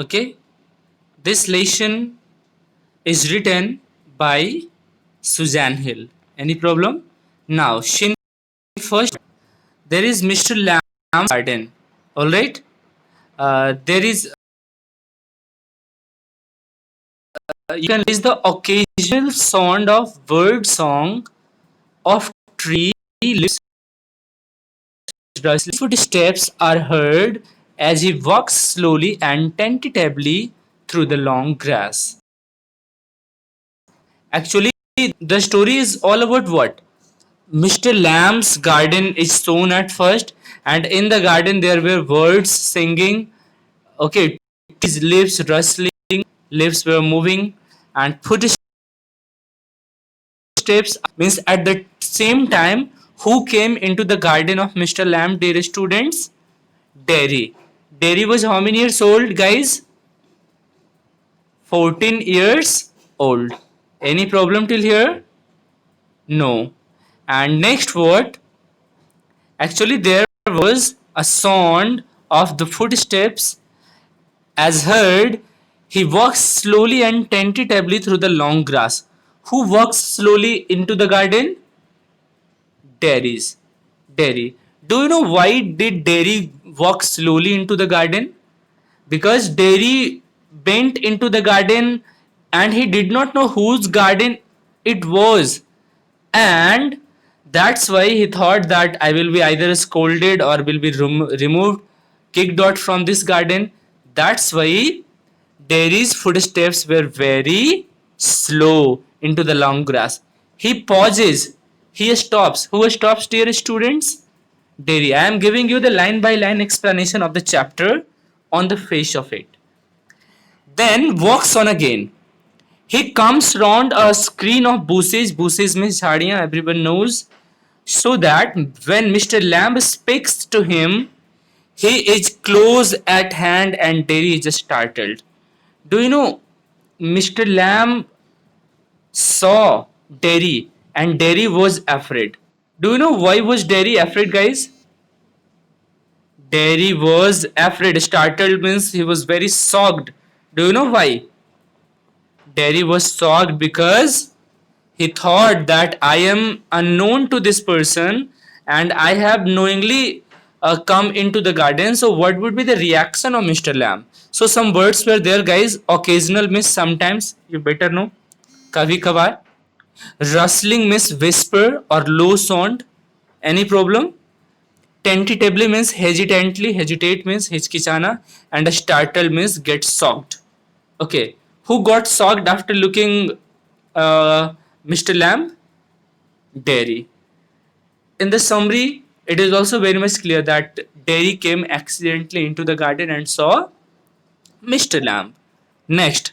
Okay, this lesson is written by Suzanne Hill. Any problem? Now, Shin first, there is Mr. Lamb's garden. All right. There is you can list the occasional sound of bird song of tree leaves. Footsteps are heard as he walks slowly and tentatively through the long grass. Actually, the story is all about what? Mr. Lamb's garden is shown at first, and in the garden there were birds singing. Okay, his leaves rustling, leaves were moving, and footsteps means at the same time who came into the garden of Mr. Lamb, dear students? Derry. Derry was how many years old, guys? 14 years old. Any problem till here? No. And next what? Actually, there was a sound of the footsteps as heard. He walks slowly and tentatively through the long grass. Who walks slowly into the garden? Derry's. Derry. Do you know why did Derry walk slowly into the garden? Because Derry went into the garden and he did not know whose garden it was, and that's why he thought that I will be either scolded or will be removed, kicked out from this garden. That's why Derry's footsteps were very slow into the long grass. He pauses, he stops. Who stops, dear students? Derry. I am giving you the line by line explanation of the chapter on the face of it. Then walks on again. He comes round a screen of bushes. Bushes means jhadiyan, everyone knows. So that when Mr. Lamb speaks to him, he is close at hand and Derry is startled. Do you know Mr. Lamb saw Derry and Derry was afraid. Do you know why was Derry afraid, guys? Derry was afraid. Startled means he was very shocked. Do you know why? Derry was shocked because he thought that I am unknown to this person and I have knowingly come into the garden. So, what would be the reaction of Mr. Lamb? So, some words were there, guys. Occasional means sometimes, you better know. Kabhi kabhar. Rustling means whisper or low sound. Any problem? Tentatively means hesitantly. Hesitate means hichkichana. And startle means get shocked. Okay. Who got shocked after looking Mr. Lamb? Derry. In the summary, it is also very much clear that Derry came accidentally into the garden and saw Mr. Lamb. Next,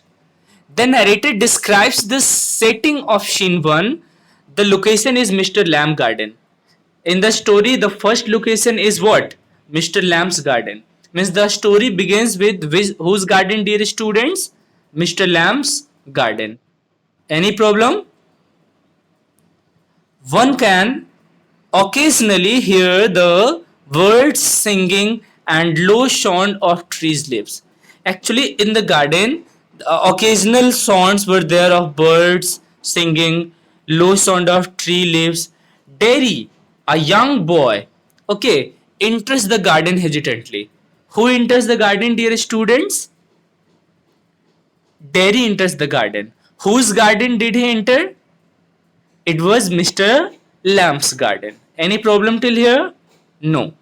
the narrator describes the setting of Scene 1. The location is Mr. Lamb garden. In the story, the first location is what? Mr. Lamb's garden. Means the story begins with whose garden, dear students? Mr. Lamb's garden. Any problem? One can occasionally hear the birds singing and low sound of trees leaves. Actually, in the garden, occasional sounds were there of birds singing, low sound of tree leaves. Derry, a young boy, okay, enters the garden hesitantly. Who enters the garden, dear students? Derry enters the garden. Whose garden did he enter? It was Mr. Lamb's garden. Any problem till here? No.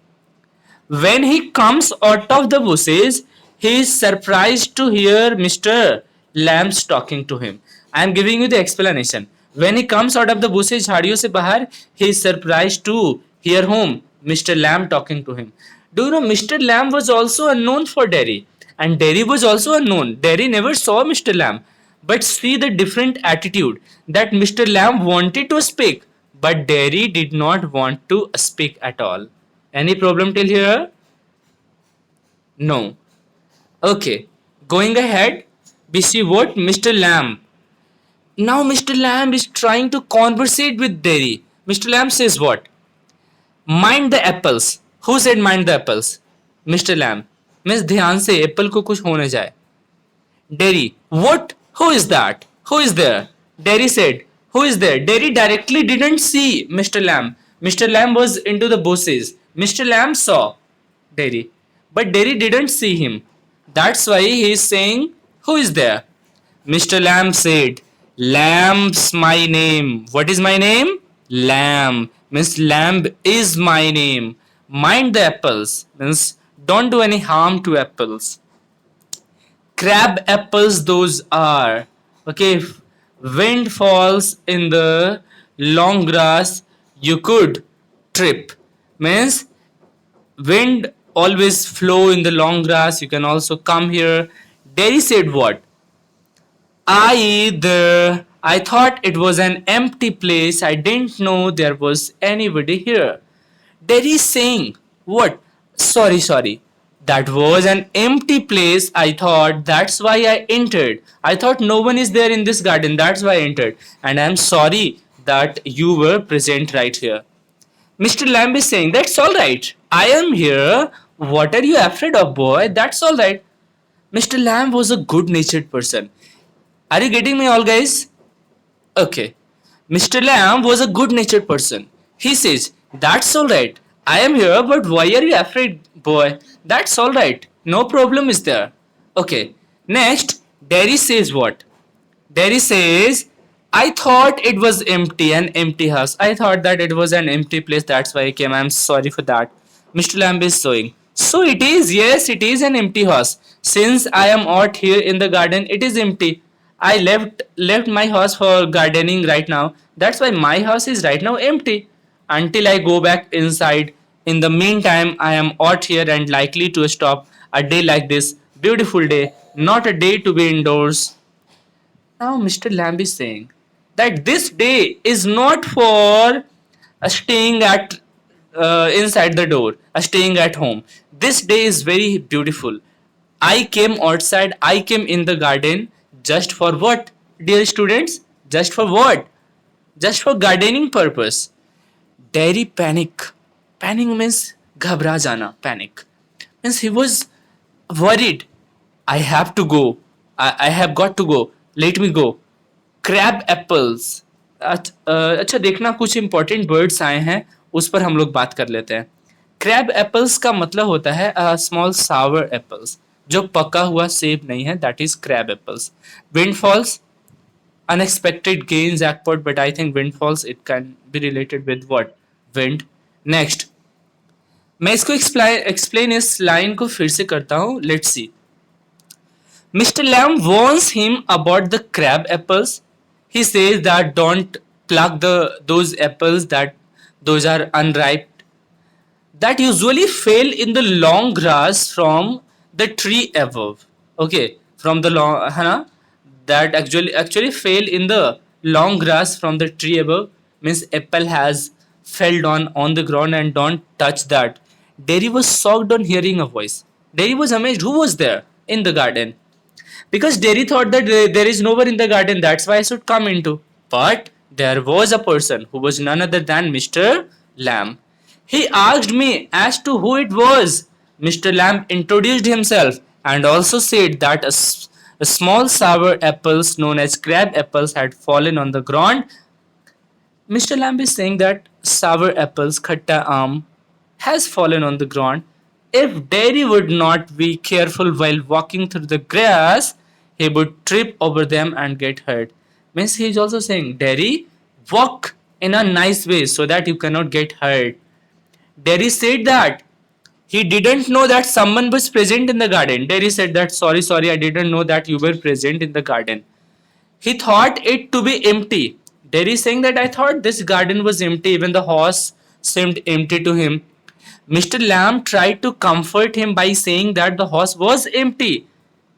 When he comes out of the bushes, he is surprised to hear Mr. Lamb's talking to him. I am giving you the explanation. When he comes out of the bushes, झाड़ियों से बाहर, he is surprised to hear whom? Mr. Lamb talking to him. Do you know Mr. Lamb was also unknown for Derry, and Derry was also unknown. Derry never saw Mr. Lamb, but see the different attitude that Mr. Lamb wanted to speak, but Derry did not want to speak at all. Any problem till here? No. Okay. Going ahead, we see what Mr. Lamb. Now Mr. Lamb is trying to conversate with Derry. Mr. Lamb says what? Mind the apples. Who said mind the apples? Mr. Lamb. Means ध्यान से Apple को कुछ हो न जाए. Derry, what? Who is that? Who is there? Derry said, who is there? Derry directly didn't see Mr. Lamb. Mr. Lamb was into the bushes. Mr. Lamb saw Derry, but Derry didn't see him. That's why he is saying, who is there? Mr. Lamb said, Lamb's my name. What is my name? Lamb. Means lamb is my name. Mind the apples. Means don't do any harm to apples. Crab apples those are. Okay, if wind falls in the long grass, you could trip. Means wind always flow in the long grass. You can also come here. Derry said what? I thought it was an empty place. I didn't know there was anybody here. Derry saying, what? Sorry. That was an empty place. I thought that's why I entered. I thought no one is there in this garden. That's why I entered. And I'm sorry that you were present right here. Mr. Lamb is saying, that's alright. I am here. What are you afraid of, boy? That's alright. Mr. Lamb was a good natured person. Are you getting me, all guys? Okay. Mr. Lamb was a good natured person. He says, that's alright. I am here, but why are you afraid, boy? That's alright. No problem is there. Okay. Next, Derry says what? Derry says, I thought it was empty, an empty house. I thought that it was an empty place. That's why I came. I'm sorry for that. Mr. Lamb is saying, so it is. Yes, it is an empty house. Since I am out here in the garden, it is empty. I left my house for gardening right now. That's why my house is right now empty until I go back inside. In the meantime, I am out here and likely to stop a day like this. Beautiful day, not a day to be indoors. Now, Mr. Lamb is saying that this day is not for staying at inside the door, staying at home. This day is very beautiful. I came outside, I came in the garden just for what, dear students? Just for what? Just for gardening purpose. Derry panic. Panic means घबरा जाना. Panic means he was worried. I have to go. I have got to go. Let me go. Crab apples. अच्छा देखना, कुछ important words आए हैं, उस पर हम लोग बात कर लेते हैं. क्रैब एप्पल्स का मतलब होता है स्मॉल सावर एप्पल्स, जो पका हुआ सेब नहीं है. That is crab apples. Windfalls, unexpected gain jackpot, but I think windfalls it can be related with what? Wind. Next, मैं इसको एक्सप्लेन इस लाइन को फिर से करता हूं. Let's see. Mr. Lamb warns him about the crab apples. He says that don't pluck those apples, that those are unripe, that usually fail in the long grass from the tree above. Okay, from the long, that actually fail in the long grass from the tree above, means apple has fell down on the ground and don't touch that. Derry was shocked on hearing a voice. Derry was amazed. Who was there in the garden? Because Derry thought that there is no one in the garden, that's why I should come into. But there was a person who was none other than Mr. Lamb. He asked me as to who it was. Mr. Lamb introduced himself and also said that a small sour apples known as crab apples had fallen on the ground. Mr. Lamb is saying that sour apples, khatta aam, has fallen on the ground. If Derry would not be careful while walking through the grass, he would trip over them and get hurt. Means he is also saying, Derry, walk in a nice way so that you cannot get hurt. Derry said that he didn't know that someone was present in the garden. Derry said that, sorry, I didn't know that you were present in the garden. He thought it to be empty. Derry is saying that I thought this garden was empty. Even the horse seemed empty to him. Mr. Lamb tried to comfort him by saying that the horse was empty.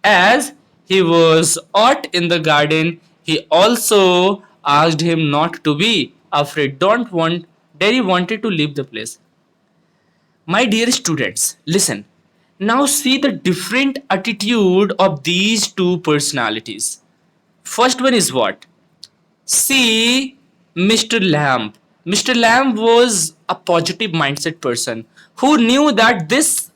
As he was out in the garden, he also asked him not to be afraid. Derry wanted to leave the place. My dear students, listen. Now see the different attitude of these two personalities. First one is what? See Mr. Lamb. Mr. Lamb was a positive mindset person who knew that this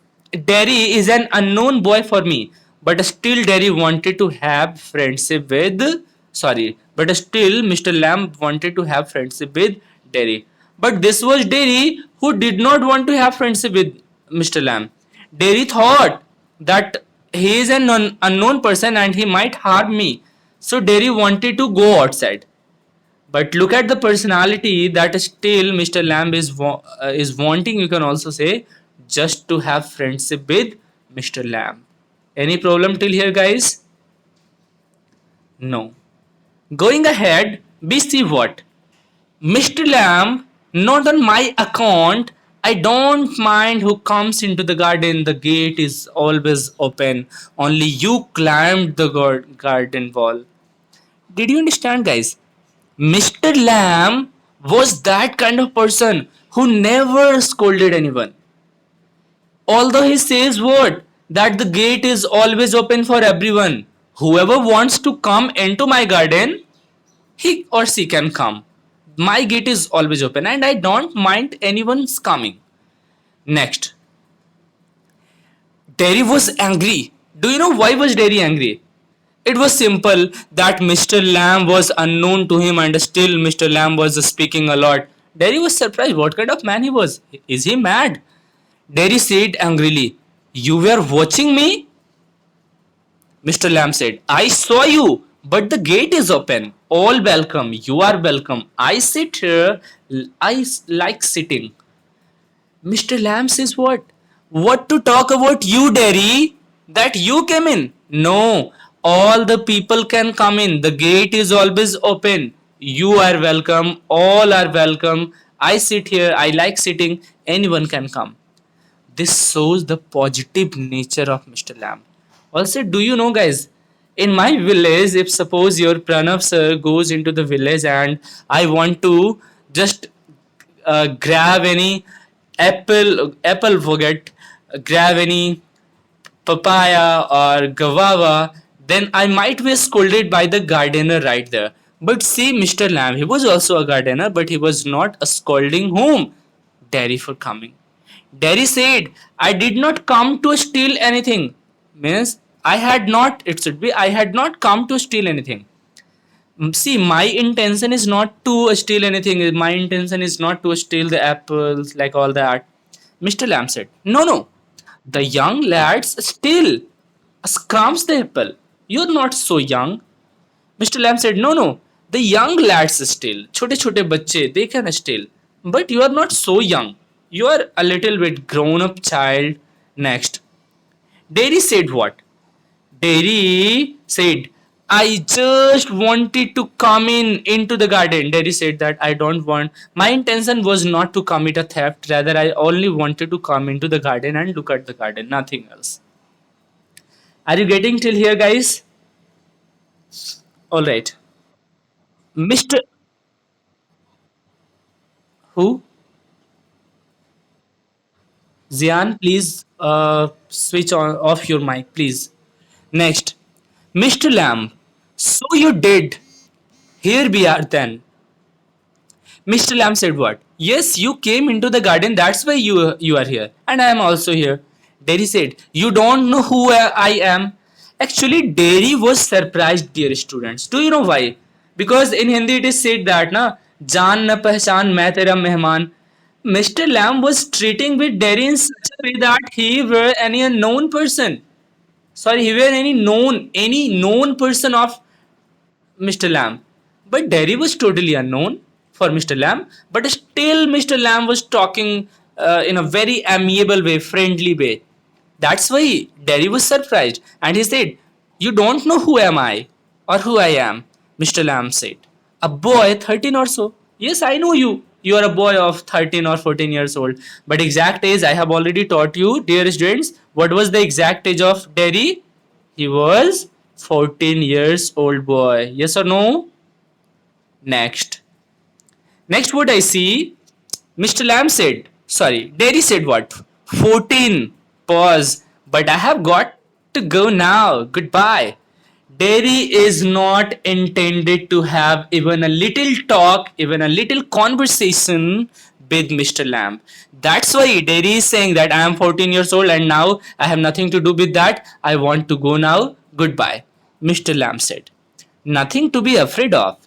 Derry is an unknown boy for me. but still Derry wanted to have friendship with, sorry, but still Mr. Lamb wanted to have friendship with Derry. But this was Derry who did not want to have friendship with Mr. Lamb. Derry thought that he is an unknown person and he might harm me. So Derry wanted to go outside. But look at the personality that still Mr. Lamb is wanting. You can also say just to have friendship with Mr. Lamb. Any problem till here, guys? No. Going ahead, we see what Mr. Lamb. Not on my account. I don't mind who comes into the garden. The gate is always open. Only you climbed the garden wall. Did you understand, guys? Mr. Lamb was that kind of person who never scolded anyone. Although he says what? That the gate is always open for everyone. Whoever wants to come into my garden, he or she can come. My gate is always open and I don't mind anyone's coming. Next, Derry was angry. Do you know why was Derry angry? It was simple that Mr. Lamb was unknown to him and still Mr. Lamb was speaking a lot. Derry was surprised what kind of man he was. Is he mad? Derry said angrily, "You were watching me?" Mr. Lamb said, "I saw you, but the gate is open. All welcome. You are welcome. I sit here. I like sitting." Mr. Lamb says what? What to talk about you, Derry? That you came in? No. All the people can come in. The gate is always open. You are welcome. All are welcome. I sit here. I like sitting. Anyone can come. This shows the positive nature of Mr. Lamb. Also, do you know, guys, in my village, if suppose your Pranav sir goes into the village and I want to just grab any apple forget, grab any papaya or guava, then I might be scolded by the gardener right there. But see, Mr. Lamb, he was also a gardener, but he was not a scolding whom? Derry for coming. Derry said, "I did not come to steal anything." Means I had not, it should be, I had not come to steal anything. See, my intention is not to steal anything. My intention is not to steal the apples, like all that. Mr. Lamb said, "No, no. The young lads steal. Scrums the apple. You're not so young." Mr. Lamb said, "No, no. The young lads steal. Chote chote bacche, they can steal. But you are not so young. You are a little bit grown up child." Next. Derry said what? Derry said, "I just wanted to come into the garden." Derry said that I don't want, my intention was not to commit a theft, rather I only wanted to come into the garden and look at the garden, nothing else. Are you getting till here, guys? Alright. Mr. Who? Zian, please switch on off your mic, please. Next. Mr. Lamb. So you did. Here we are then. Mr. Lamb said what? "Yes, you came into the garden, that's why you are here. And I am also here." Derry said, "You don't know who I am." Actually, Derry was surprised, dear students. Do you know why? Because in Hindi it is said that, na, "Jaan na pehchan, main tera mehman." Mr. Lamb was treating with Derry in such a way that he were any unknown person. Sorry, he were any known person of Mr. Lamb. But Derry was totally unknown for Mr. Lamb. But still, Mr. Lamb was talking in a very amiable way, friendly way. That's why Derry was surprised. And he said, "You don't know who am I or who I am," Mr. Lamb said. "A boy, 13 or so." "Yes, I know you. You are a boy of 13 or 14 years old. But exact age, I have already taught you, dear students. What was the exact age of Derry? He was 14 years old boy. Yes or no? Next. Next, what I see, Mr. Lamb said, sorry, Derry said what? 14. Pause. But I have got to go now. Goodbye. Derry is not intended to have even a little talk, even a little conversation with Mr. Lamb. That's why Dairy is saying that I am 14 years old and now I have nothing to do with that. I want to go now. Goodbye. Mr. Lamb said, nothing to be afraid of.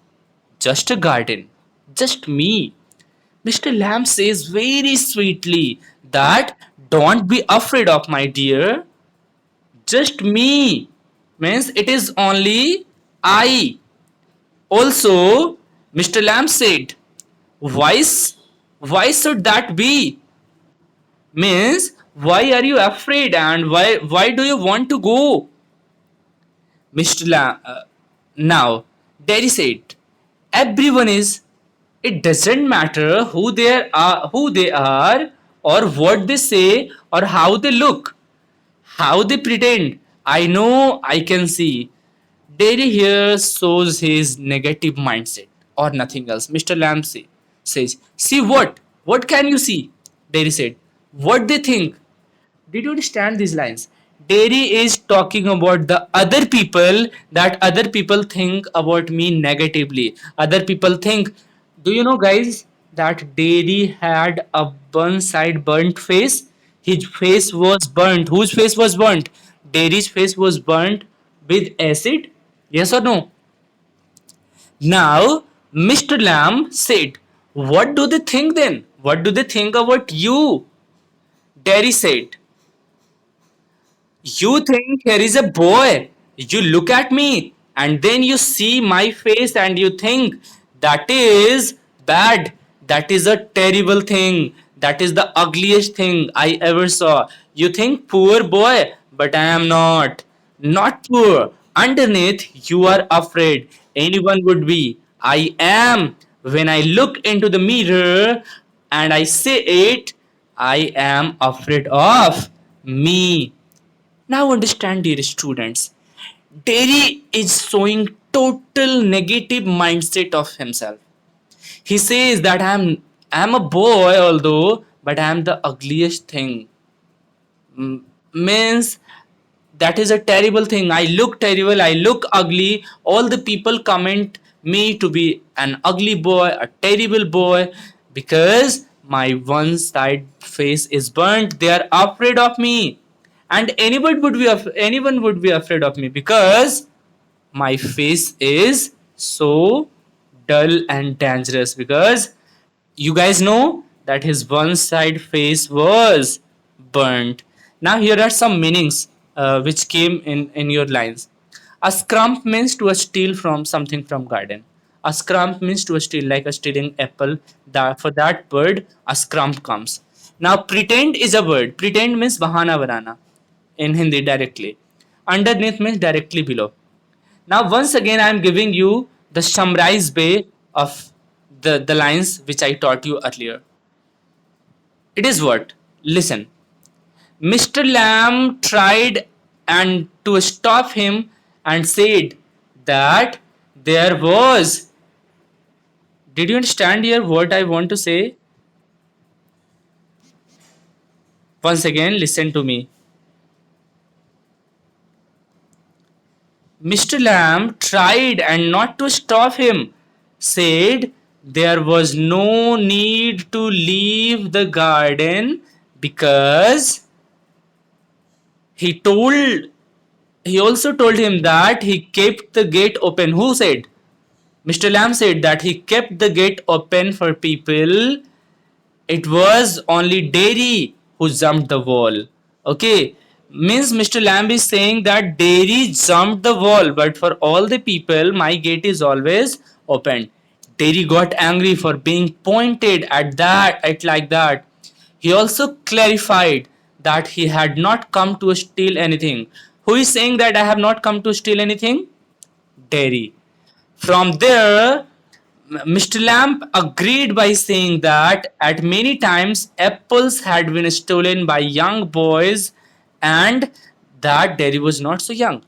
Just a garden. Just me. Mr. Lamb says very sweetly that don't be afraid of my dear. Just me. Means it is only I. Also, Mr. Lamb said, why, why should that be? Means, why are you afraid and why do you want to go? Mr. Lamb, now, Daddy said, everyone is. It doesn't matter who they are, or what they say, or how they look, how they pretend. I know, I can see. Dairy here shows his negative mindset or nothing else. Mr. Lamb says, see what? What can you see? Dairy said, what they think. Did you understand these lines? Dairy is talking about the other people, that other people think about me negatively. Other people think, do you know, guys, that Dairy had a one side burnt face? His face was burnt. Whose face was burnt? Dairy's face was burnt with acid. Yes or no? Now, Mr. Lamb said, what do they think then? What do they think about you? Dairy said, you think here is a boy. You look at me and then you see my face and you think that is bad. That is a terrible thing. That is the ugliest thing I ever saw. You think poor boy, but I am not. Not poor. Underneath, you are afraid. Anyone would be. I am. When I look into the mirror and I say it, I am afraid of me. Now understand, dear students, Derry is showing total negative mindset of himself. He says that I'm a boy although, but I'm the ugliest thing. Means that is a terrible thing. I look terrible, I look ugly. All the people comment me to be an ugly boy, a terrible boy, because my one side face is burnt. They are afraid of me. And anyone would be afraid of me because my face is so dull and dangerous, because you guys know that his one side face was burnt. Now here are some meanings which came in your lines. A scrump means to steal from something from garden. A scrump means to steal, like a stealing apple. That for that bird, a scrump comes. Now pretend is a word. Pretend means bahana banana in Hindi directly. Underneath means directly below. Now once again I am giving you the summarized way of the lines which I taught you earlier. It is what? Listen. Mr. Lamb tried and to stop him and said that there was. Did you understand here what I want to say? Once again, listen to me. Mr. Lamb tried and not to stop him, said there was no need to leave the garden because he told he also told him that he kept the gate open. Who said? Mr. Lamb said that he kept the gate open for people. It was only Dairy who jumped the wall. Okay, means Mr. Lamb is saying that Dairy jumped the wall, but for all the people, my gate is always open. Dairy got angry for being pointed at like that. He also clarified that he had not come to steal anything. Who is saying that I have not come to steal anything? Dairy. From there, Mr. Lamb agreed by saying that at many times apples had been stolen by young boys and that Derry was not so young.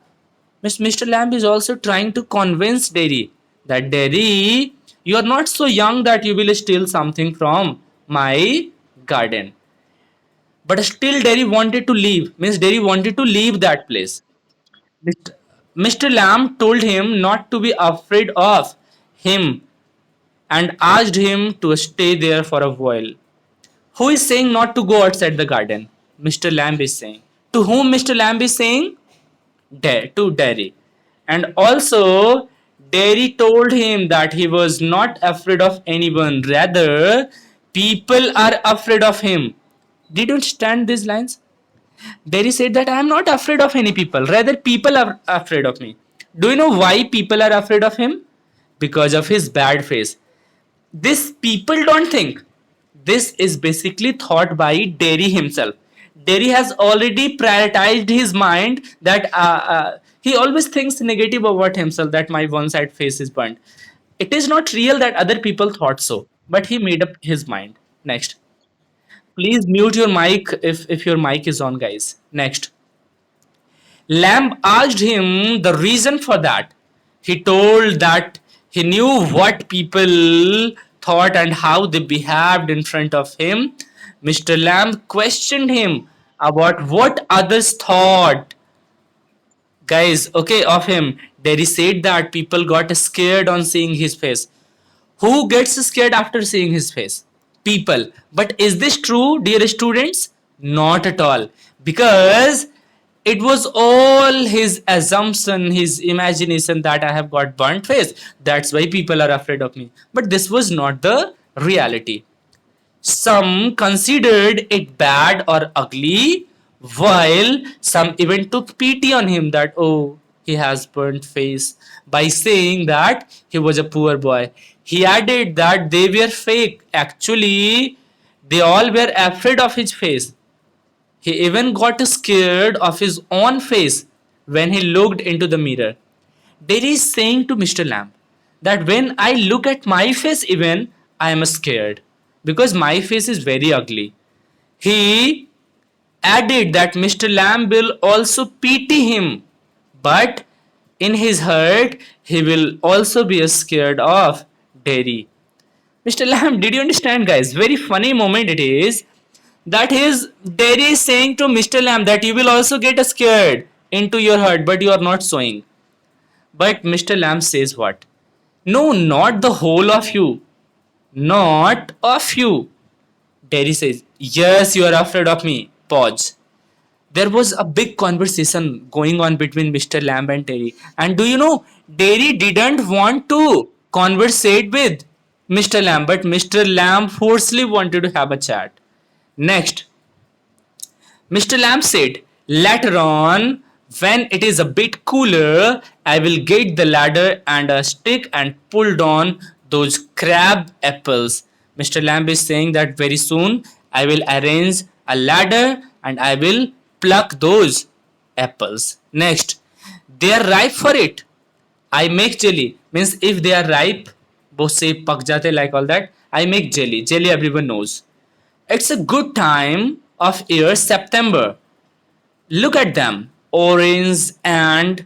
Mr. Lamb is also trying to convince Derry that Derry, you are not so young that you will steal something from my garden. But still Derry wanted to leave, means Derry wanted to leave that place. Mr. Lamb told him not to be afraid of him and asked him to stay there for a while. Who is saying not to go outside the garden? Mr. Lamb is saying. To whom Mr. Lamb is saying? To Derry. And also, Derry told him that he was not afraid of anyone. Rather, people are afraid of him. Did you understand these lines? Derry said that I am not afraid of any people. Rather, people are afraid of me. Do you know why people are afraid of him? Because of his bad face. This people don't think. This is basically thought by Derry himself. Derry has already prioritized his mind that he always thinks negative about himself, that my one side face is burnt. It is not real that other people thought so, but he made up his mind. Next. Please mute your mic if your mic is on, guys. Next. Lamb asked him the reason for that. He told that he knew what people thought and how they behaved in front of him. Mr. Lamb questioned him about what others thought, guys, okay, of him. Derry said that people got scared on seeing his face. Who gets scared after seeing his face? People. But is this true, dear students? Not at all. Because it was all his assumption, his imagination that I have got burnt face. That's why people are afraid of me. But this was not the reality. Some considered it bad or ugly, while some even took pity on him that, oh, he has burnt face, by saying that he was a poor boy. He added that they were fake. Actually, they all were afraid of his face. He even got scared of his own face when he looked into the mirror. There is saying to Mr. Lamb that when I look at my face, even I am scared because my face is very ugly. He added that Mr. Lamb will also pity him, but in his heart, he will also be scared of Derry. Mr. Lamb, did you understand, guys? Very funny moment it is that his Derry is saying to Mr. Lamb that you will also get scared into your heart, but you are not showing. But Mr. Lamb says what? No, not the whole of you. Not of you. Derry says, yes, you are afraid of me. Pause. There was a big conversation going on between Mr. Lamb and Derry. And do you know, Derry didn't want to conversate with Mr. Lamb, but Mr. Lamb forcefully wanted to have a chat. Next, Mr. Lamb said, later on, when it is a bit cooler, I will get the ladder and a stick and pull down those crab apples. Mr. Lamb is saying that very soon I will arrange a ladder and I will pluck those apples. Next, they are ripe for it. I make jelly. Means if they are ripe, both say pak jate like all that. I make jelly. Jelly everyone knows. It's a good time of year, September. Look at them, orange and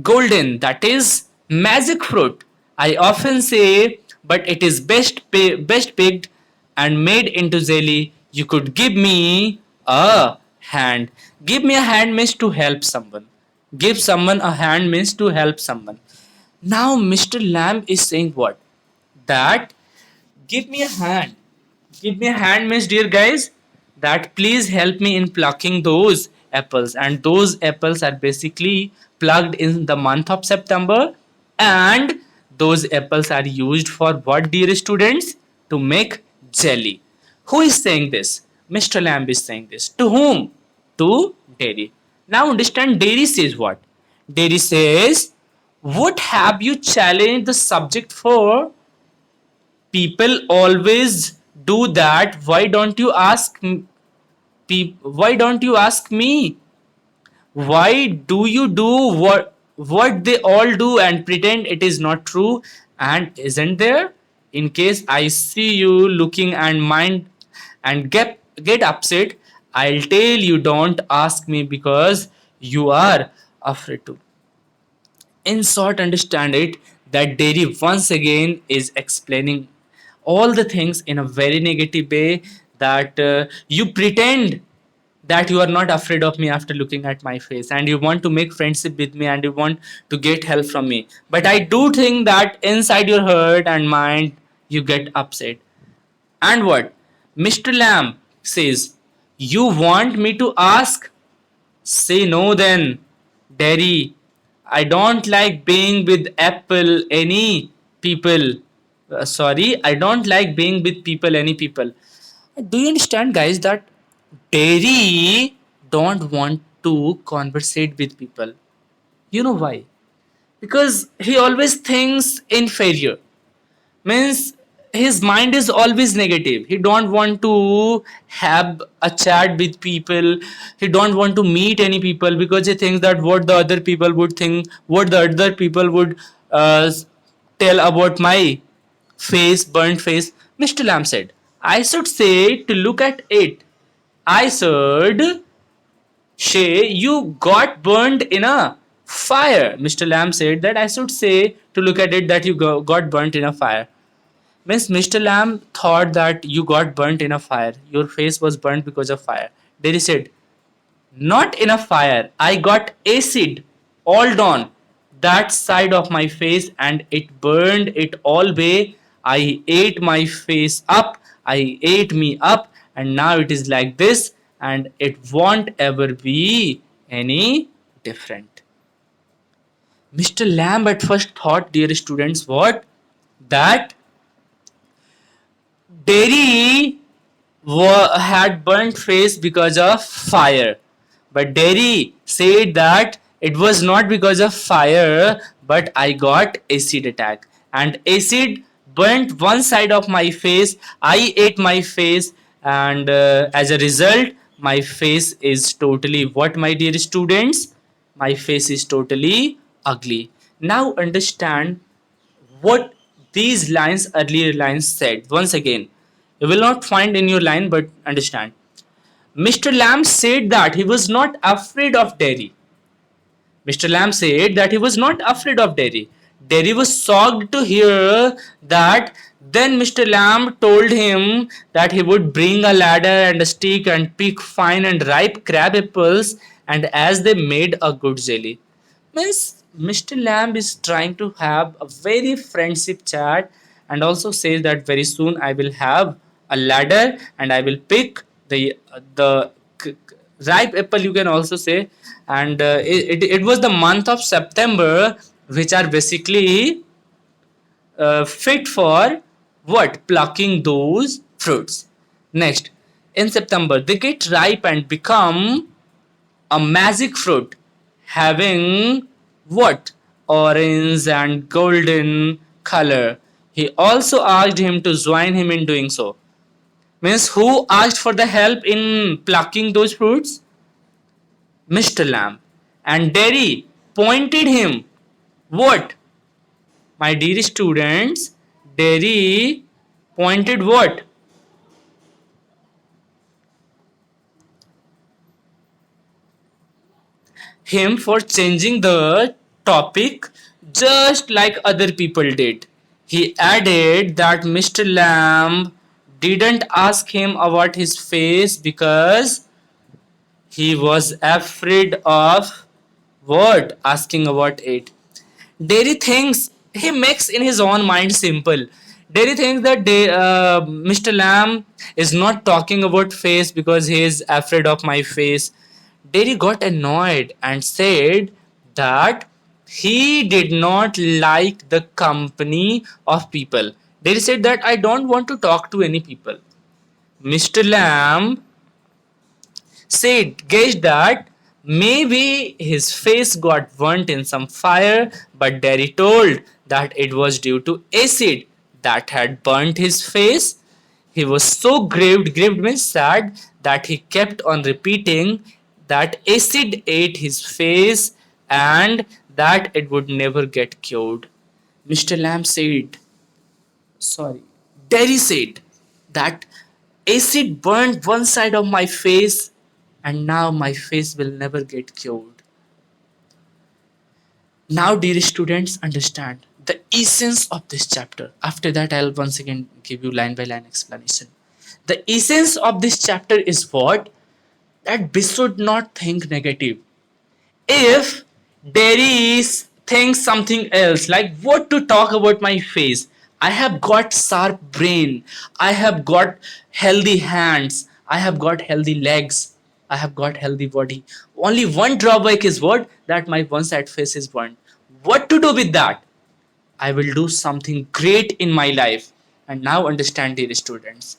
golden. That is magic fruit. I often say, but it is best picked and made into jelly. You could give me a hand. Give me a hand means to help someone. Give someone a hand means to help someone. Now Mr. Lamb is saying what? That give me a hand. Give me a hand, miss, dear guys. That please help me in plucking those apples. And those apples are basically plucked in the month of September. And those apples are used for what, dear students? To make jelly. Who is saying this? Mr. Lamb is saying this. To whom? To Derry. Now understand, Derry says what? Derry says, what have you challenged the subject for? People always do that. Why don't you ask why don't you ask me? Why do you do what they all do and pretend it is not true? And isn't there, in case I see you looking and mind and get upset, I'll tell you don't ask me because you are afraid to. In short, understand it that Derry once again is explaining all the things in a very negative way, that you pretend that you are not afraid of me after looking at my face and you want to make friendship with me and you want to get help from me, but I do think that inside your heart and mind you get upset. And what? Mr. Lamb says, "You want me to ask? Say no then, Derry. I don't like being with Apple any people. Sorry, I don't like being with people any people." Do you understand, guys, that Derry don't want to conversate with people? You know why? Because he always thinks inferior. Means his mind is always negative. He don't want to have a chat with people. He don't want to meet any people because he thinks that what the other people would think, what the other people would uh, tell about my face, burnt face. Mr. Lamb said, "I should say to look at it. I should say you got burned in a fire." Mr. Lamb said that I should say to look at it that you got burnt in a fire. Means Mr. Lamb thought that you got burnt in a fire. Your face was burnt because of fire. Then he said, "Not in a fire. I got acid all down that side of my face and it burned it all way. I ate my face up. I ate me up, and now it is like this, and it won't ever be any different." Mr. Lamb at first thought, dear students, what? That dairy had burnt face because of fire. But Derry said that it was not because of fire, but I got acid attack. And acid burnt one side of my face. I ate my face, and as a result, my face is totally what, my dear students? My face is totally ugly. Now understand what these lines, earlier lines, said. Once again, you will not find in your line, but understand. Mr. Lamb said that he was not afraid of Derry. Mr. Lamb said that he was not afraid of Derry. Derry was shocked to hear that. Then Mr. Lamb told him that he would bring a ladder and a stick and pick fine and ripe crab apples, and as they made a good jelly. Means Mr. Lamb is trying to have a very friendship chat, and also says that very soon I will have a ladder and I will pick the ripe apple, you can also say. And it was the month of September, which are basically fit for what, plucking those fruits. Next, in September they get ripe and become a magic fruit having what, orange and golden color. He also asked him to join him in doing so. Means who asked for the help in plucking those fruits? Mr. Lamb. And Derry pointed him. What? My dear students, Derry pointed what? Him for changing the topic just like other people did. He added that Mr. Lamb didn't ask him about his face because he was afraid of what? Asking about it. Derry thinks, he makes in his own mind simple. Derry thinks that Mr. Lamb is not talking about face because he is afraid of my face. Derry got annoyed and said that he did not like the company of people. Derry said that I don't want to talk to any people. Mr. Lamb said, guessed that maybe his face got burnt in some fire, but Derry told that it was due to acid that had burnt his face. He was so grieved, grieved means sad, that he kept on repeating that acid ate his face and that it would never get cured. Mr. Lamb said, sorry, Derry said that acid burned one side of my face and now my face will never get cured. Now, dear students, understand the essence of this chapter. After that, I'll once again give you line by line explanation. The essence of this chapter is what? That we should not think negative. If there is thinks something else, like what to talk about my face, I have got sharp brain, I have got healthy hands, I have got healthy legs. I have got healthy body. Only one drawback is what? That my one side face is burnt. What to do with that? I will do something great in my life. And now understand, dear students.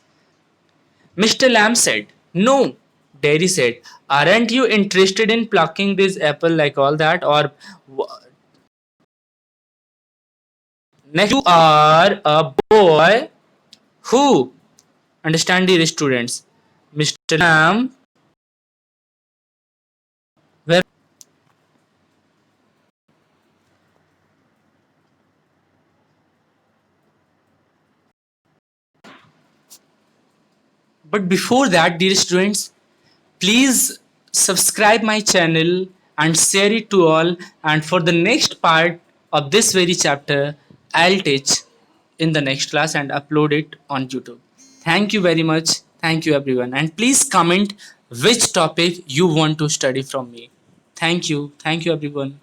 Mr. Lamb said, no. Dairy said, aren't you interested in plucking this apple like all that? Or next, you are a boy who, understand, dear students. Mr. Lamb, where, but before that, dear students, please subscribe my channel and share it to all. And for the next part of this very chapter, I'll teach in the next class and upload it on YouTube. Thank you very much. Thank you everyone. And please comment which topic you want to study from me. Thank you. Thank you everyone.